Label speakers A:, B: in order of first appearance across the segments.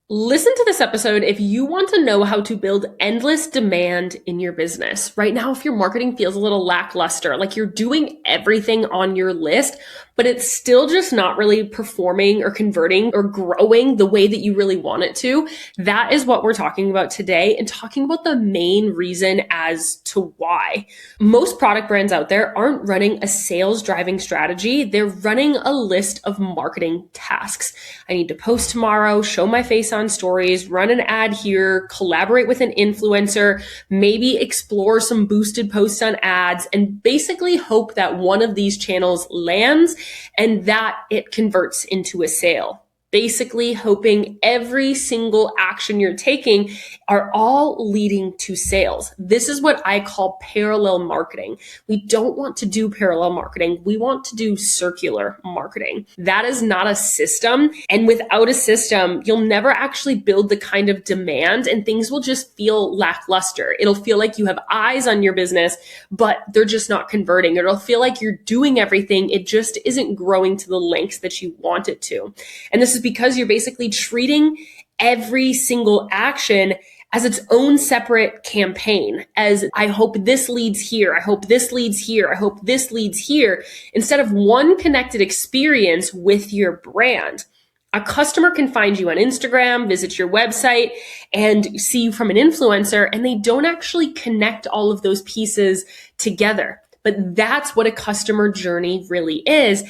A: Listen to this episode if you want to know how to build endless demand in your business. Right now, if your marketing feels a little lackluster, like you're doing everything on your list, but it's still just not really performing or converting or growing the way that you really want it to, that is what we're talking about today and talking about the main reason as to why. Most product brands out there aren't running a sales driving strategy. They're running a list of marketing tasks. I need to post tomorrow, show my face on stories, run an ad here, collaborate with an influencer, maybe explore some boosted posts on ads, and basically hope that one of these channels lands and that it converts into a sale. Basically hoping every single action you're taking are all leading to sales. This is what I call parallel marketing. We don't want to do parallel marketing. We want to do circular marketing. That is not a system. And without a system, you'll never actually build the kind of demand and things will just feel lackluster. It'll feel like you have eyes on your business, but they're just not converting. It'll feel like you're doing everything. It just isn't growing to the lengths that you want it to. And this is because you're basically treating every single action as its own separate campaign, as I hope this leads here, I hope this leads here, I hope this leads here, instead of one connected experience with your brand. A customer can find you on Instagram, visit your website, and see you from an influencer, and they don't actually connect all of those pieces together. But that's what a customer journey really is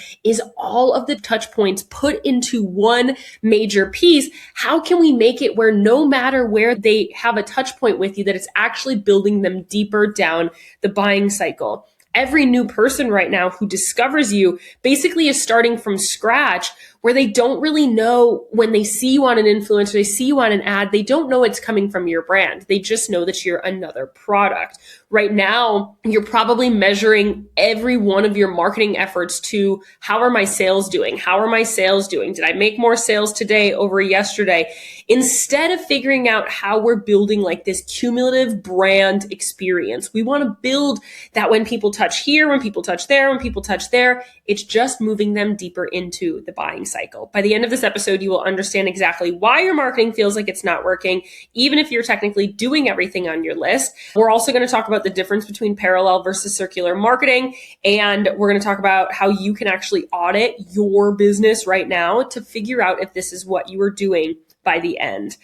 A: all of the touch points put into one major piece. How can we make it where no matter where they have a touch point with you, that it's actually building them deeper down the buying cycle? Every new person right now who discovers you basically is starting from scratch, where they don't really know when they see you on an influencer, they see you on an ad, they don't know it's coming from your brand. They just know that you're another product. Right now, you're probably measuring every one of your marketing efforts to how are my sales doing? How are my sales doing? Did I make more sales today over yesterday? Instead of figuring out how we're building like this cumulative brand experience, we want to build that when people touch here, when people touch there, when people touch there, it's just moving them deeper into the buying cycle. By the end of this episode, you will understand exactly why your marketing feels like it's not working, even if you're technically doing everything on your list. We're also going to talk about the difference between parallel versus circular marketing. And we're going to talk about how you can actually audit your business right now to figure out if this is what you are doing by the end.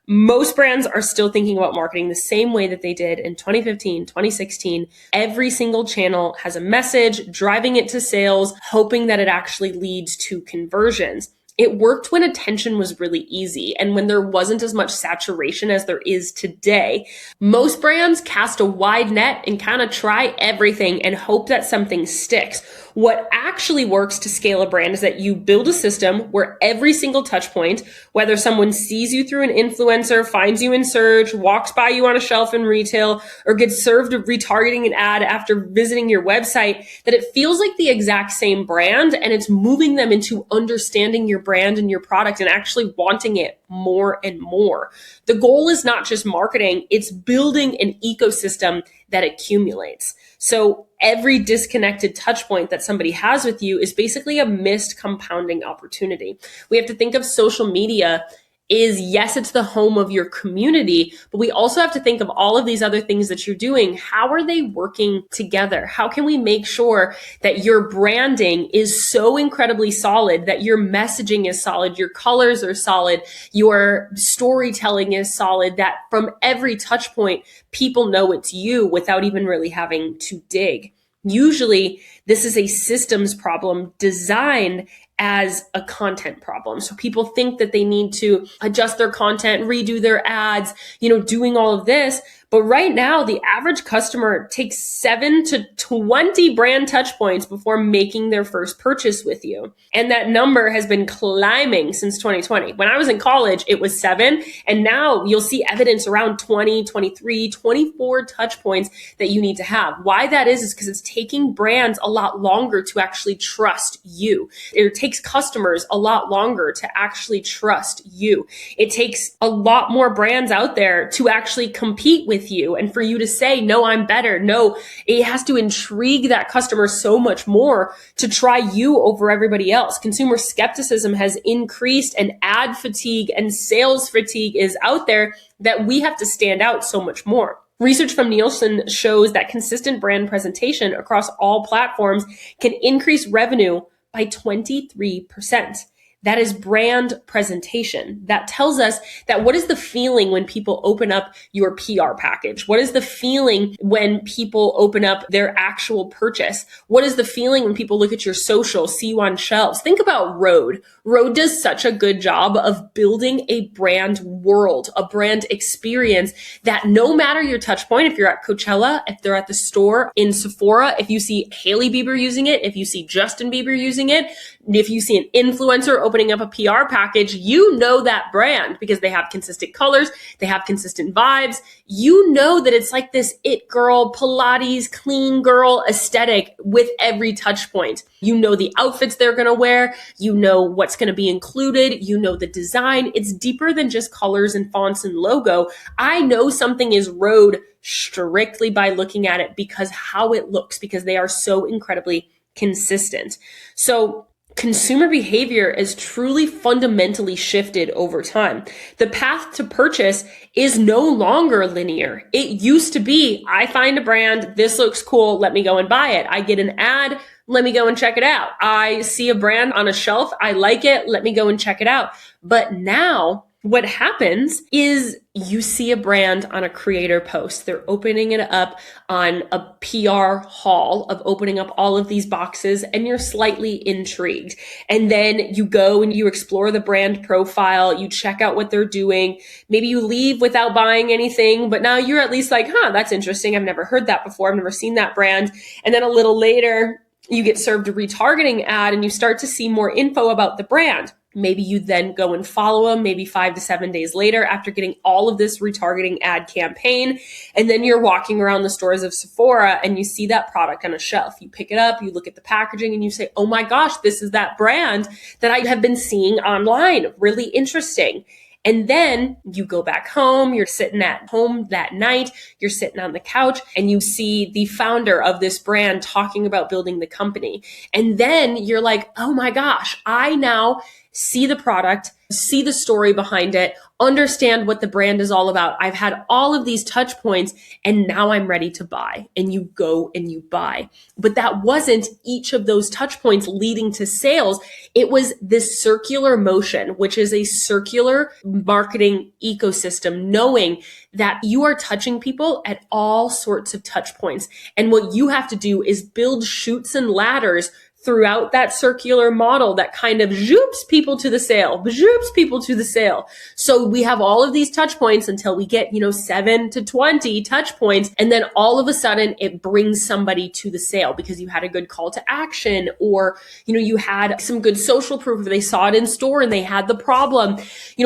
A: Most brands are still thinking about marketing the same way that they did in 2015, 2016. Every single channel has a message, driving it to sales, hoping that it actually leads to conversions. It worked when attention was really easy and when there wasn't as much saturation as there is today. Most brands cast a wide net and kind of try everything and hope that something sticks. What actually works to scale a brand is that you build a system where every single touch point, whether someone sees you through an influencer, finds you in search, walks by you on a shelf in retail, or gets served a retargeting an ad after visiting your website, that it feels like the exact same brand and it's moving them into understanding your brand and your product and actually wanting it more and more. The goal is not just marketing, it's building an ecosystem that accumulates. So every disconnected touch point that somebody has with you is basically a missed compounding opportunity. We have to think of social media is, yes, it's the home of your community, but we also have to think of all of these other things that you're doing. How are they working together? How can we make sure that your branding is so incredibly solid, that your messaging is solid, your colors are solid, your storytelling is solid, that from every touch point, people know it's you without even really having to dig? Usually, this is a systems problem designed as a content problem. So people think that they need to adjust their content, redo their ads, doing all of this. But right now, the average customer takes 7 to 20 brand touch points before making their first purchase with you. And that number has been climbing since 2020. When I was in college, it was 7. And now you'll see evidence around 20, 23, 24 touch points that you need to have. Why that is because it's taking brands a lot longer to actually trust you. They're takes customers a lot longer to actually trust you. It takes a lot more brands out there to actually compete with you and for you to say, no, I'm better. No, it has to intrigue that customer so much more to try you over everybody else. Consumer skepticism has increased and ad fatigue and sales fatigue is out there that we have to stand out so much more. Research from Nielsen shows that consistent brand presentation across all platforms can increase revenue by 23%. That is brand presentation. That tells us that what is the feeling when people open up your PR package? What is the feeling when people open up their actual purchase? What is the feeling when people look at your social, see you on shelves? Think about Rode. Rode does such a good job of building a brand world, a brand experience that no matter your touch point, if you're at Coachella, if they're at the store, in Sephora, if you see Hailey Bieber using it, if you see Justin Bieber using it, if you see an influencer opening up a PR package, you know that brand because they have consistent colors, they have consistent vibes. You know that it's like this it girl, Pilates, clean girl aesthetic with every touch point. You know the outfits they're going to wear. You know what's going to be included. You know the design. It's deeper than just colors and fonts and logo. I know something is Rode strictly by looking at it because how it looks, because they are so incredibly consistent. So consumer behavior is truly fundamentally shifted over time. The path to purchase is no longer linear. It used to be, I find a brand, this looks cool, let me go and buy it. I get an ad, let me go and check it out. I see a brand on a shelf, I like it, let me go and check it out. But now, what happens is you see a brand on a creator post. They're opening it up on a PR haul of opening up all of these boxes and you're slightly intrigued. And then you go and you explore the brand profile, you check out what they're doing. Maybe you leave without buying anything, but now you're at least like, that's interesting. I've never heard that before. I've never seen that brand. And then a little later, you get served a retargeting ad and you start to see more info about the brand. Maybe you then go and follow them maybe 5 to 7 days later after getting all of this retargeting ad campaign. And then you're walking around the stores of Sephora and you see that product on a shelf. You pick it up, you look at the packaging and you say, oh my gosh, this is that brand that I have been seeing online. Really interesting. And then you go back home, you're sitting at home that night, you're sitting on the couch and you see the founder of this brand talking about building the company. And then you're like, oh my gosh, I now see the product, see the story behind it, understand what the brand is all about. I've had all of these touch points and now I'm ready to buy. And you go and you buy. But that wasn't each of those touch points leading to sales. It was this circular motion, which is a circular marketing ecosystem, knowing that you are touching people at all sorts of touch points. And what you have to do is build chutes and ladders throughout that circular model that kind of zoops people to the sale. So we have all of these touch points until we get, 7 to 20 touch points. And then all of a sudden it brings somebody to the sale because you had a good call to action or, you had some good social proof. They saw it in store and they had the problem.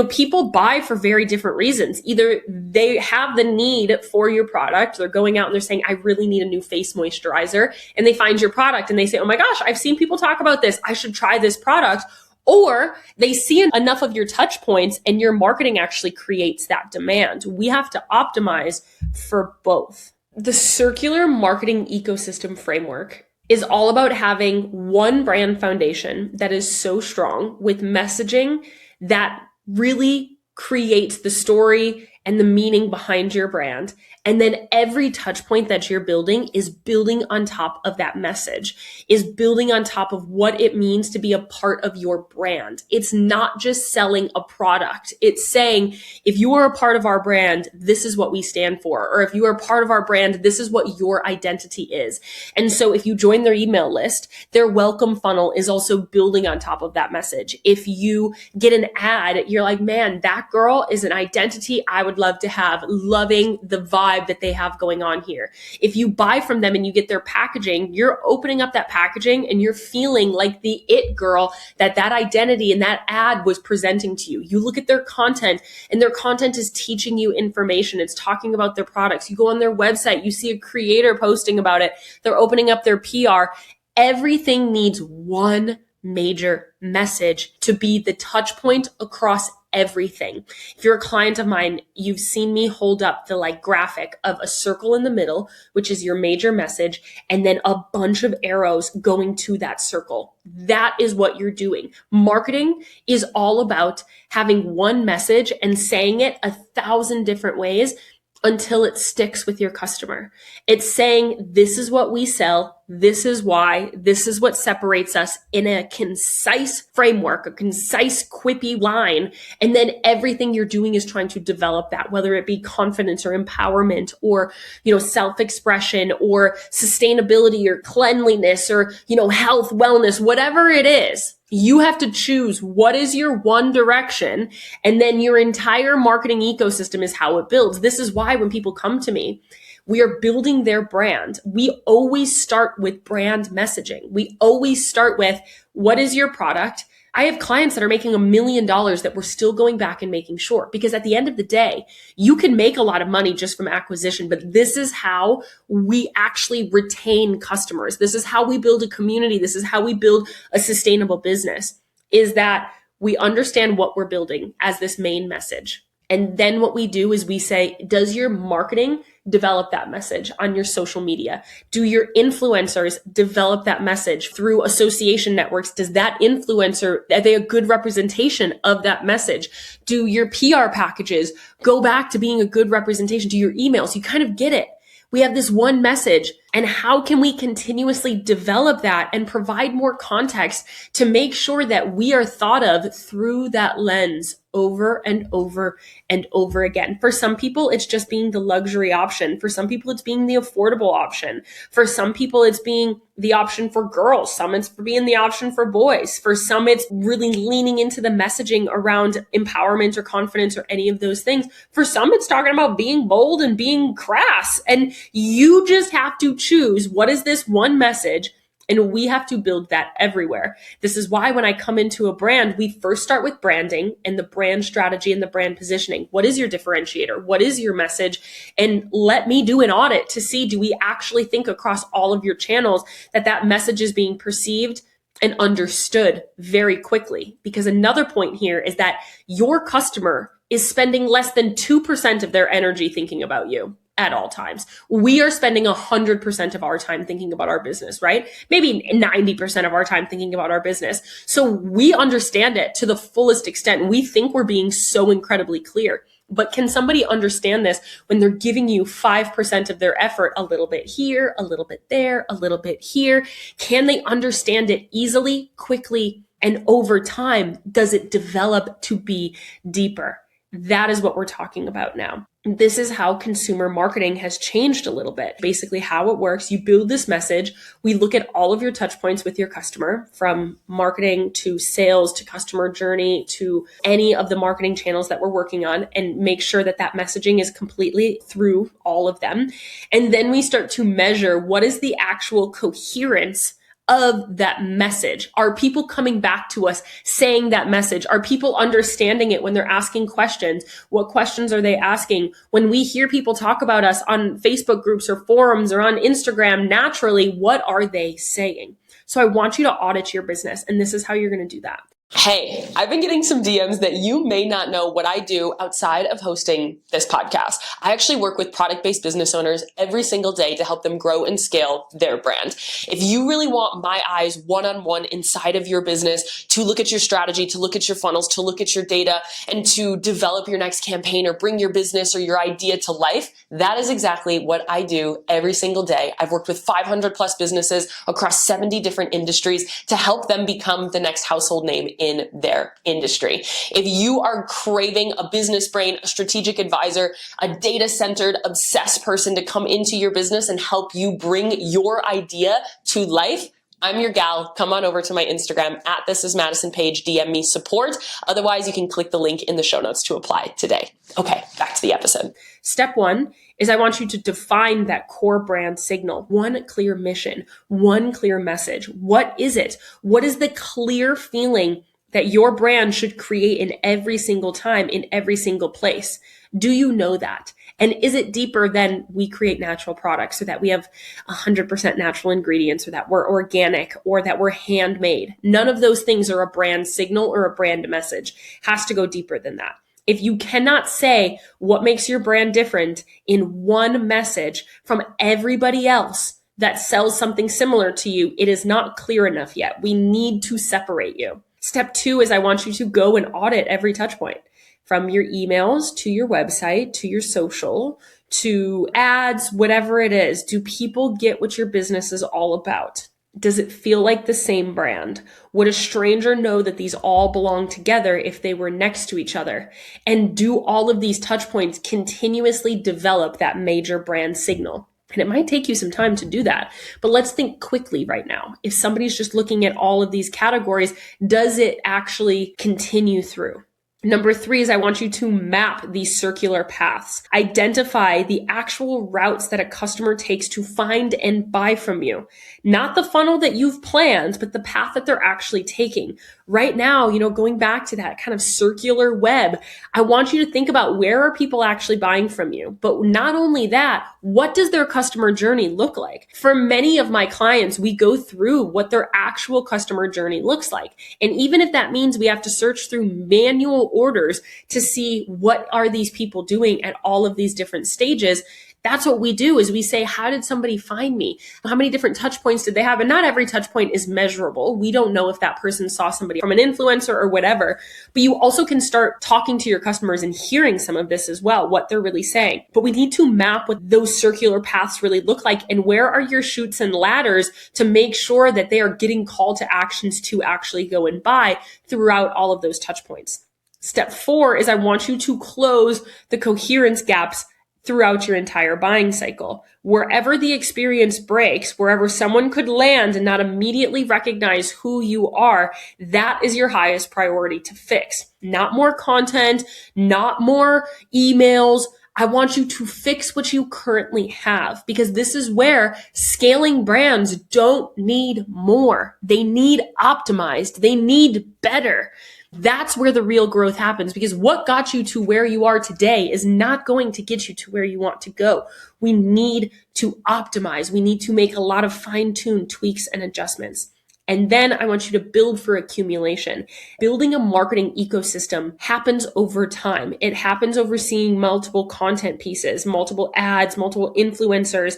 A: People buy for very different reasons. Either they have the need for your product. They're going out and they're saying, I really need a new face moisturizer. And they find your product and they say, oh my gosh, I've seen people talk about this. I should try this product. Or they see enough of your touch points and your marketing actually creates that demand. We have to optimize for both. The circular marketing ecosystem framework is all about having one brand foundation that is so strong with messaging that really creates the story and the meaning behind your brand. And then every touch point that you're building is building on top of that message, is building on top of what it means to be a part of your brand. It's not just selling a product. It's saying, if you are a part of our brand, this is what we stand for. Or if you are a part of our brand, this is what your identity is. And so if you join their email list, their welcome funnel is also building on top of that message. If you get an ad, you're like, man, that girl is an identity I would love to have, loving the vibe that they have going on here. If you buy from them and you get their packaging, you're opening up that packaging and you're feeling like the it girl that identity and that ad was presenting to you. You look at their content and their content is teaching you information. It's talking about their products. You go on their website, you see a creator posting about it. They're opening up their PR. Everything needs one major message to be the touch point across everything. If you're a client of mine, you've seen me hold up the graphic of a circle in the middle, which is your major message, and then a bunch of arrows going to that circle. That is what you're doing. Marketing is all about having one message and saying it 1,000 different ways until it sticks with your customer. It's saying, this is what we sell. This is why. This is what separates us in a concise framework, a concise, quippy line. And then everything you're doing is trying to develop that, whether it be confidence or empowerment or, self-expression or sustainability or cleanliness or, health, wellness, whatever it is. You have to choose what is your one direction, and then your entire marketing ecosystem is how it builds. This is why when people come to me, we are building their brand. We always start with brand messaging. We always start with, what is your product? I have clients that are making $1 million that we're still going back and making sure, because at the end of the day, you can make a lot of money just from acquisition, but this is how we actually retain customers. This is how we build a community. This is how we build a sustainable business, is that we understand what we're building as this main message. And then what we do is we say, does your marketing develop that message on your social media? Do your influencers develop that message through association networks? Does that influencer, are they a good representation of that message? Do your PR packages go back to being a good representation? Do your emails? You kind of get it. We have this one message, and how can we continuously develop that and provide more context to make sure that we are thought of through that lens over and over and over again? For some people, it's just being the luxury option. For some people, it's being the affordable option. For some people, it's being the option for girls. Some it's being the option for boys. For some, it's really leaning into the messaging around empowerment or confidence or any of those things. For some, it's talking about being bold and being crass. And you just have to choose, what is this one message? And we have to build that everywhere. This is why when I come into a brand, we first start with branding and the brand strategy and the brand positioning. What is your differentiator? What is your message? And let me do an audit to see, do we actually think across all of your channels that message is being perceived and understood very quickly? Because another point here is that your customer is spending less than 2% of their energy thinking about you at all times. We are spending 100% of our time thinking about our business, right? Maybe 90% of our time thinking about our business. So we understand it to the fullest extent. We think we're being so incredibly clear. But can somebody understand this when they're giving you 5% of their effort, a little bit here, a little bit there, a little bit here? Can they understand it easily, quickly, and over time? Does it develop to be deeper? That is what we're talking about now. This is how consumer marketing has changed a little bit. Basically how it works, you build this message. We look at all of your touch points with your customer, from marketing to sales to customer journey to any of the marketing channels that we're working on, and make sure that messaging is completely through all of them. And then we start to measure, what is the actual coherence of that message? Are people coming back to us saying that message? Are people understanding it when they're asking questions? What questions are they asking? When we hear people talk about us on Facebook groups or forums or on Instagram, naturally, what are they saying? So I want you to audit your business, and this is how you're going to do that. Hey, I've been getting some DMs that you may not know what I do outside of hosting this podcast. I actually work with product-based business owners every single day to help them grow and scale their brand. If you really want my eyes one-on-one inside of your business to look at your strategy, to look at your funnels, to look at your data, and to develop your next campaign or bring your business or your idea to life, that is exactly what I do every single day. I've worked with 500 plus businesses across 70 different industries to help them become the next household name in their industry. If you are craving a business brain, a strategic advisor, a data-centered, obsessed person to come into your business and help you bring your idea to life, I'm your gal. Come on over to my Instagram at @thisismadison page, DM me support. Otherwise, you can click the link in the show notes to apply today. Okay, back to the episode. Step one is I want you to define that core brand signal. One clear mission, one clear message. What is it? What is the clear feeling that your brand should create in every single time, in every single place? Do you know that? And is it deeper than we create natural products, or that we have 100% natural ingredients, or that we're organic, or that we're handmade? None of those things are a brand signal or a brand message. Has to go deeper than that. If you cannot say what makes your brand different in one message from everybody else that sells something similar to you, it is not clear enough yet. We need to separate you. Step 2 is I want you to go and audit every touch point, from your emails to your website to your social to ads, whatever it is. Do people get what your business is all about? Does it feel like the same brand? Would a stranger know that these all belong together if they were next to each other? And do all of these touch points continuously develop that major brand signal? And it might take you some time to do that, but let's think quickly right now. If somebody's just looking at all of these categories, does it actually continue through? Number 3 is I want you to map these circular paths. Identify the actual routes that a customer takes to find and buy from you. Not the funnel that you've planned, but the path that they're actually taking. Right now, going back to that kind of circular web, I want you to think about, where are people actually buying from you? But not only that, what does their customer journey look like? For many of my clients, we go through what their actual customer journey looks like. And even if that means we have to search through manual orders to see what are these people doing at all of these different stages, that's what we do. Is we say, how did somebody find me? How many different touch points did they have? And not every touch point is measurable. We don't know if that person saw somebody from an influencer or whatever, but you also can start talking to your customers and hearing some of this as well, what they're really saying. But we need to map what those circular paths really look like, and where are your chutes and ladders to make sure that they are getting call to actions to actually go and buy throughout all of those touch points. Step 4 is I want you to close the coherence gaps throughout your entire buying cycle. Wherever the experience breaks, wherever someone could land and not immediately recognize who you are, that is your highest priority to fix. Not more content, not more emails. I want you to fix what you currently have, because this is where scaling brands don't need more. They need optimized. They need better. That's where the real growth happens, because what got you to where you are today is not going to get you to where you want to go. We need to optimize. We need to make a lot of fine-tuned tweaks and adjustments. And then I want you to build for accumulation. Building a marketing ecosystem happens over time. It happens over seeing multiple content pieces, multiple ads, multiple influencers.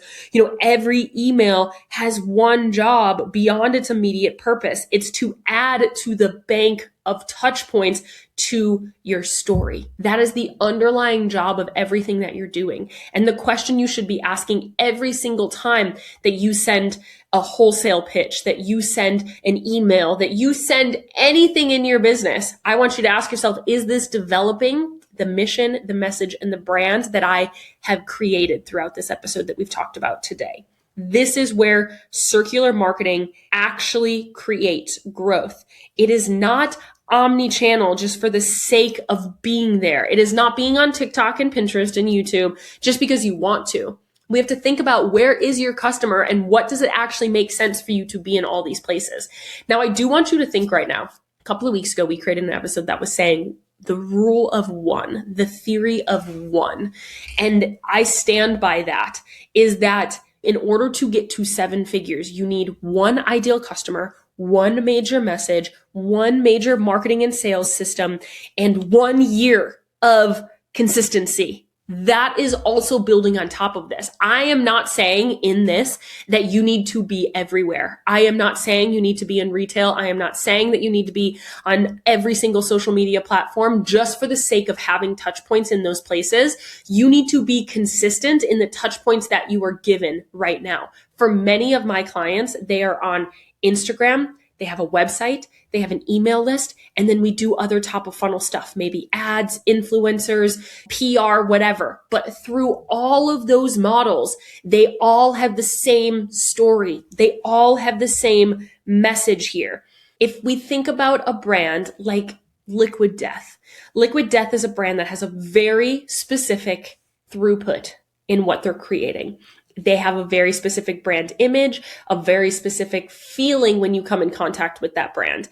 A: Every email has one job beyond its immediate purpose. It's to add to the bank of touch points to your story. That is the underlying job of everything that you're doing. And the question you should be asking every single time that you send a wholesale pitch, that you send an email, that you send anything in your business, I want you to ask yourself, is this developing the mission, the message, and the brand that I have created throughout this episode that we've talked about today? This is where circular marketing actually creates growth. It is not omni-channel just for the sake of being there. It is not being on TikTok and Pinterest and YouTube just because you want to. We have to think about, where is your customer and what does it actually make sense for you to be in all these places. Now, I do want you to think right now. A couple of weeks ago, we created an episode that was saying the rule of one, the theory of one. And I stand by that, is that in order to get to 7 figures, you need one ideal customer, one major message, one major marketing and sales system, and 1 year of consistency. That is also building on top of this. I am not saying in this that you need to be everywhere. I am not saying you need to be in retail. I am not saying that you need to be on every single social media platform just for the sake of having touch points in those places. You need to be consistent in the touch points that you are given right now. For many of my clients, they are on Instagram, they have a website, they have an email list, and then we do other top of funnel stuff, maybe ads, influencers, PR, whatever. But through all of those models, they all have the same story. They all have the same message here. If we think about a brand like Liquid Death, Liquid Death is a brand that has a very specific throughput in what they're creating. They have a very specific brand image, a very specific feeling when you come in contact with that brand.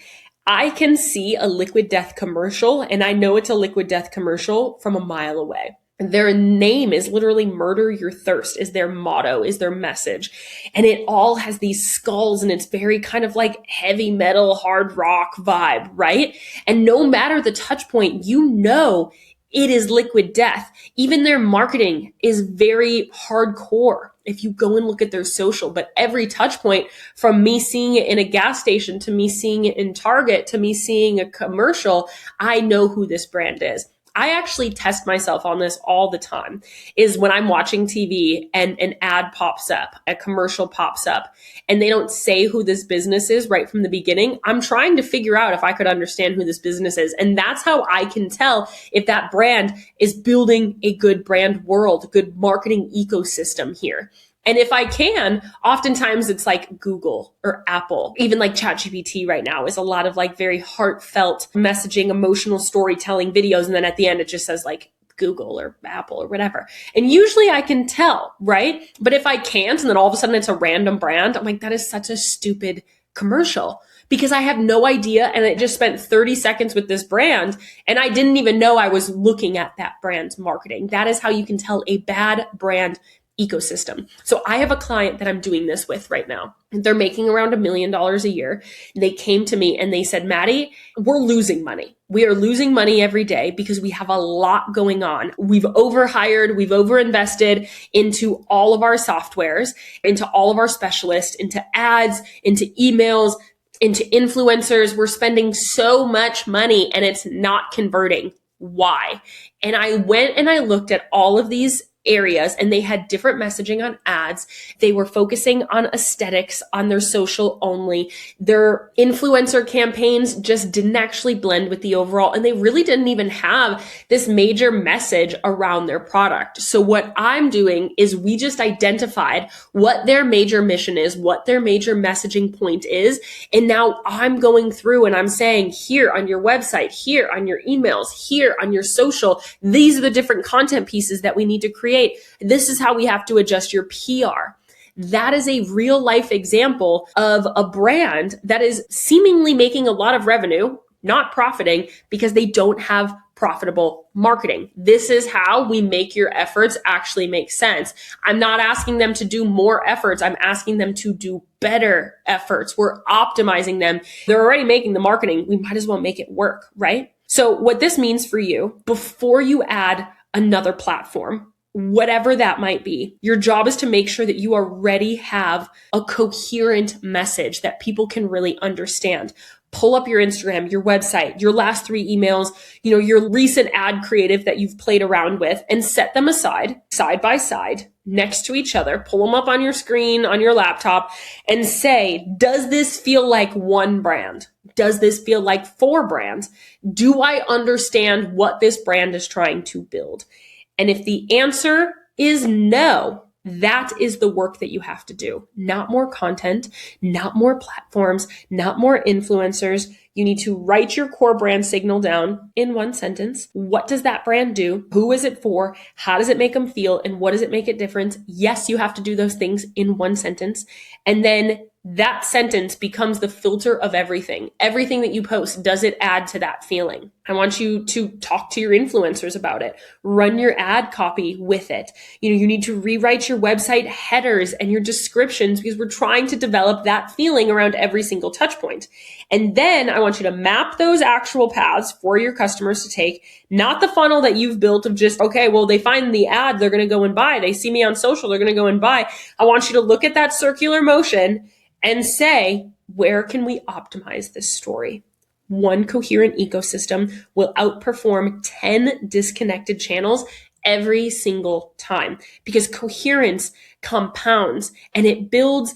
A: I can see a Liquid Death commercial, and I know it's a Liquid Death commercial from a mile away. Their name is literally "Murder Your Thirst" is their motto, is their message. And it all has these skulls, and it's very kind of like heavy metal, hard rock vibe, right? And no matter the touch point, you know it is Liquid Death. Even their marketing is very hardcore if you go and look at their social. But every touch point, from me seeing it in a gas station to me seeing it in Target to me seeing a commercial, I know who this brand is. I actually test myself on this all the time, is when I'm watching TV and an ad pops up, a commercial pops up, and they don't say who this business is right from the beginning. I'm trying to figure out if I could understand who this business is. And that's how I can tell if that brand is building a good brand world, good marketing ecosystem here. And if I can, oftentimes it's like Google or Apple, even like ChatGPT right now is a lot of like very heartfelt messaging, emotional storytelling videos. And then at the end, it just says like Google or Apple or whatever. And usually I can tell, right? But if I can't, and then all of a sudden it's a random brand, I'm like, that is such a stupid commercial, because I have no idea. And I just spent 30 seconds with this brand and I didn't even know I was looking at that brand's marketing. That is how you can tell a bad brand ecosystem. So I have a client that I'm doing this with right now. They're making around $1 million a year. They came to me and they said, Maddie, we're losing money. We are losing money every day because we have a lot going on. We've overhired, we've overinvested into all of our softwares, into all of our specialists, into ads, into emails, into influencers. We're spending so much money and it's not converting. Why? And I went and I looked at all of these areas, and they had different messaging on ads. They were focusing on aesthetics on their social only. Their influencer campaigns just didn't actually blend with the overall, and they really didn't even have this major message around their product. So what I'm doing is we just identified what their major mission is, what their major messaging point is. And now I'm going through and I'm saying, here on your website, here on your emails, here on your social, these are the different content pieces that we need to create. This is how we have to adjust your PR. That is a real life example of a brand that is seemingly making a lot of revenue, not profiting because they don't have profitable marketing. This is how we make your efforts actually make sense. I'm not asking them to do more efforts. I'm asking them to do better efforts. We're optimizing them. They're already making the marketing. We might as well make it work, right? So what this means for you, before you add another platform, whatever that might be, your job is to make sure that you already have a coherent message that people can really understand. Pull up your Instagram, your website, your last 3 emails, your recent ad creative that you've played around with, and set them aside, side by side, next to each other. Pull them up on your screen, on your laptop, and say, does this feel like one brand? Does this feel like 4 brands? Do I understand what this brand is trying to build? And if the answer is no, that is the work that you have to do. Not more content, not more platforms, not more influencers. You need to write your core brand signal down in one sentence. What does that brand do? Who is it for? How does it make them feel? And what does it make it different? Yes, you have to do those things in one sentence. And then that sentence becomes the filter of everything. Everything that you post, does it add to that feeling? I want you to talk to your influencers about it. Run your ad copy with it. You need to rewrite your website headers and your descriptions because we're trying to develop that feeling around every single touch point. And then I want you to map those actual paths for your customers to take, not the funnel that you've built of just, okay, well, they find the ad, they're going to go and buy. They see me on social, they're going to go and buy. I want you to look at that circular motion and say, where can we optimize this story? One coherent ecosystem will outperform 10 disconnected channels every single time, because coherence compounds and it builds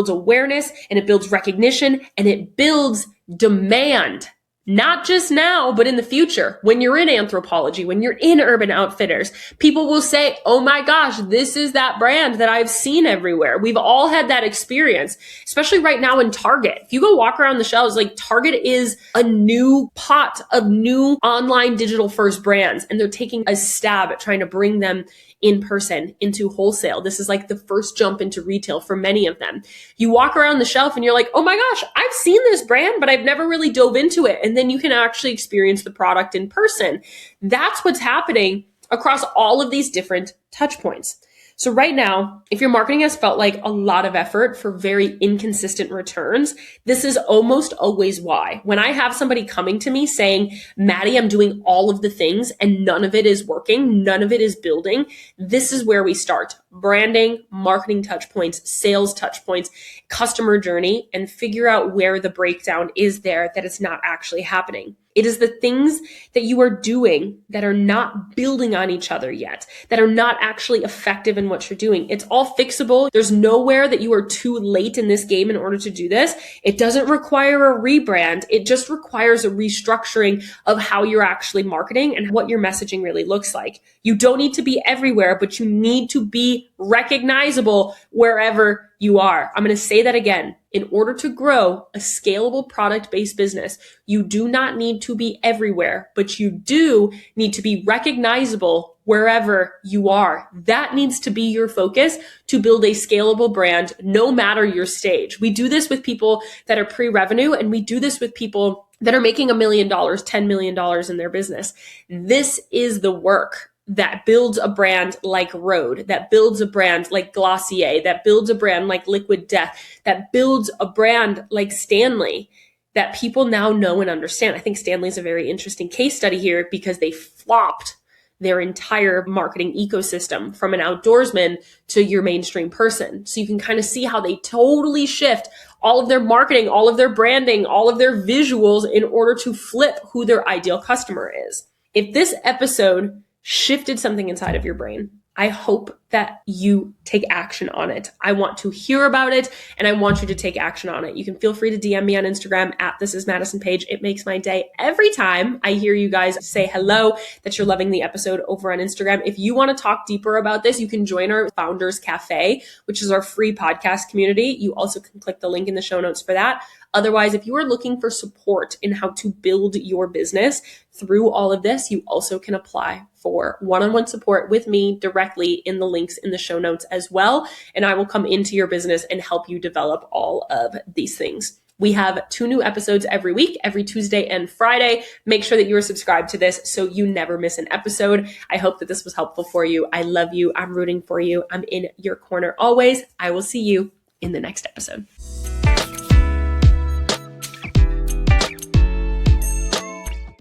A: awareness and it builds recognition and it builds demand. Not just now, but in the future. When you're in Anthropologie, when you're in Urban Outfitters, people will say, oh my gosh, this is that brand that I've seen everywhere. We've all had that experience, especially right now in Target. If you go walk around the shelves, like Target is a new pot of new online digital first brands, and they're taking a stab at trying to bring them in person into wholesale. This is like the first jump into retail for many of them. You walk around the shelf and you're like, oh my gosh, I've seen this brand, but I've never really dove into it. And then you can actually experience the product in person. That's what's happening across all of these different touch points. So right now, if your marketing has felt like a lot of effort for very inconsistent returns, this is almost always why. When I have somebody coming to me saying, Maddie, I'm doing all of the things and none of it is working, none of it is building, this is where we start. Branding, marketing touch points, sales touch points, customer journey, and figure out where the breakdown is there that it's not actually happening. It is the things that you are doing that are not building on each other yet, that are not actually effective in what you're doing. It's all fixable. There's nowhere that you are too late in this game in order to do this. It doesn't require a rebrand. It just requires a restructuring of how you're actually marketing and what your messaging really looks like. You don't need to be everywhere, but you need to be recognizable wherever you are. I'm going to say that again. In order to grow a scalable product-based business, you do not need to be everywhere, but you do need to be recognizable wherever you are. That needs to be your focus to build a scalable brand, no matter your stage. We do this with people that are pre-revenue, and we do this with people that are making $1 million, $10 million in their business. This is the work that builds a brand like Rhode, that builds a brand like Glossier, that builds a brand like Liquid Death, that builds a brand like Stanley that people now know and understand. I think Stanley's a very interesting case study here because they flopped their entire marketing ecosystem from an outdoorsman to your mainstream person. So you can kind of see how they totally shift all of their marketing, all of their branding, all of their visuals in order to flip who their ideal customer is. If this episode shifted something inside of your brain, I hope that you take action on it. I want to hear about it and I want you to take action on it. You can feel free to DM me on Instagram at @thisisMadisonPage. It makes my day every time I hear you guys say hello, that you're loving the episode over on Instagram. If you want to talk deeper about this, you can join our Founders Cafe, which is our free podcast community. You also can click the link in the show notes for that. Otherwise, if you are looking for support in how to build your business through all of this, you also can apply for one-on-one support with me directly in the links in the show notes as well. And I will come into your business and help you develop all of these things. We have 2 new episodes every week, every Tuesday and Friday. Make sure that you are subscribed to this so you never miss an episode. I hope that this was helpful for you. I love you. I'm rooting for you. I'm in your corner always. I will see you in the next episode.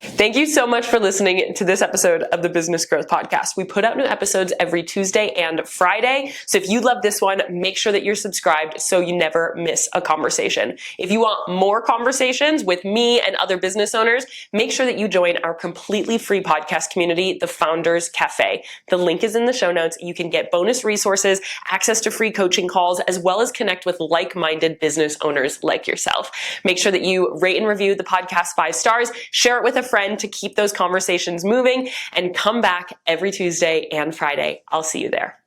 A: Thank you so much for listening to this episode of the Business Growth Podcast. We put out new episodes every Tuesday and Friday. So if you love this one, make sure that you're subscribed so you never miss a conversation. If you want more conversations with me and other business owners, make sure that you join our completely free podcast community, the Founders Cafe. The link is in the show notes. You can get bonus resources, access to free coaching calls, as well as connect with like-minded business owners like yourself. Make sure that you rate and review the podcast 5 stars, share it with a friend to keep those conversations moving, and come back every Tuesday and Friday. I'll see you there.